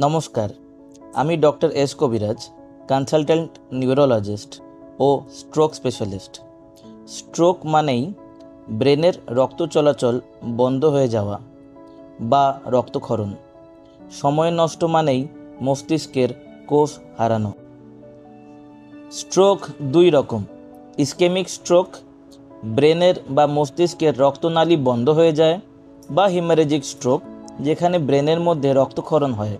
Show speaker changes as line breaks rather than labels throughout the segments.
নমস্কার, আমি doctor S কবিরাজ, কনসালট্যান্ট নিউরোলজিস্ট ও স্ট্রোক স্পেশালিস্ট। স্ট্রোক মানেই ব্রেনের রক্ত চলাচল বন্ধ হয়ে যাওয়া বা রক্তক্ষরণ। সময় নষ্ট মানেই মস্তিষ্কের কোষ হারানো। স্ট্রোক দুই রকম: ইসকেমিক স্ট্রোক, ব্রেনের বা মস্তিষ্কের রক্তনালী বন্ধ হয়ে যায়, বা হিমারেজিক স্ট্রোক, যেখানে ব্রেনের মধ্যে রক্তক্ষরণ হয়।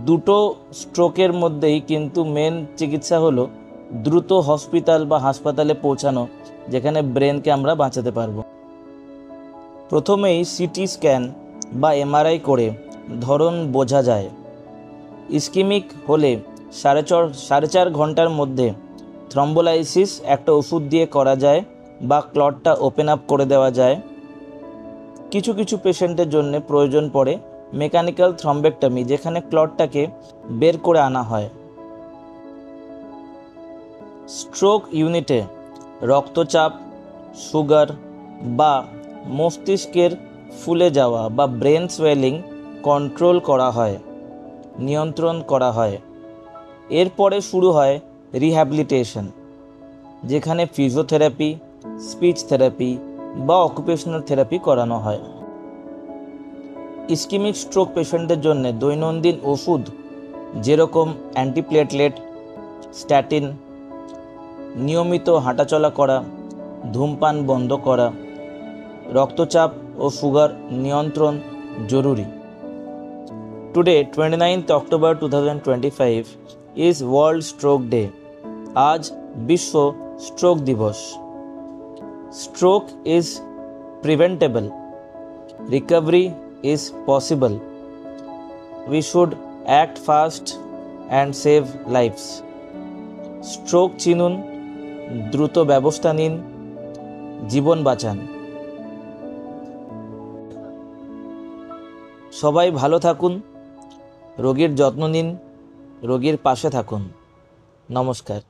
দুটো স্ট্রোকের মধ্যেই কিন্তু মেন চিকিৎসা হলো দ্রুত হসপিটাল বা হাসপাতালে পৌঁছানো, যেখানে ব্রেনকে আমরা বাঁচাতে পারবো। প্রথমেই সিটি স্ক্যান বা এমআরআই করে ধরন বোঝা যায়। ইসকেমিক হলে 4.5 ঘন্টার মধ্যে থ্রম্বোলাইসিস একটা ওষুধ দিয়ে করা যায় বা ক্লটটা ওপেন আপ করে দেওয়া যায়। কিছু কিছু পেশেন্টের জন্য প্রয়োজন পড়ে মেকানিক্যাল থ্রম্বেক্টমি, যেখানে ক্লটটাকে বের করে আনা হয়। স্ট্রোক ইউনিটে রক্তচাপ, সুগার বা মস্তিষ্কের ফুলে যাওয়া বা ব্রেন সোয়েলিং কন্ট্রোল করা হয়, নিয়ন্ত্রণ করা হয়। এরপরে শুরু হয় রিহ্যাবিলিটেশন, যেখানে ফিজিওথেরাপি, স্পিচ থেরাপি বা অকুপেশনাল থেরাপি করানো হয়। ইসকেমিক স্ট্রোক পেশেন্টদের জন্য দৈনন্দিন ওষুধ যেরকম অ্যান্টিপ্লেটলেট, স্ট্যাটিন, নিয়মিত হাঁটাচলা করা, ধূমপান বন্ধ করা, রক্তচাপ ও সুগার নিয়ন্ত্রণ জরুরি। Today 29th October 2025 is World Stroke Day. আজ বিশ্ব স্ট্রোক দিবস। Stroke is preventable. Recovery is possible. We should act fast and save lives. Stroke চিনুন, দ্রুত ব্যবস্থা নিন, জীবন বাঁচান। সবাই ভালো থাকুন, রোগীর যত্ন নিন, রোগীর পাশে থাকুন। নমস্কার।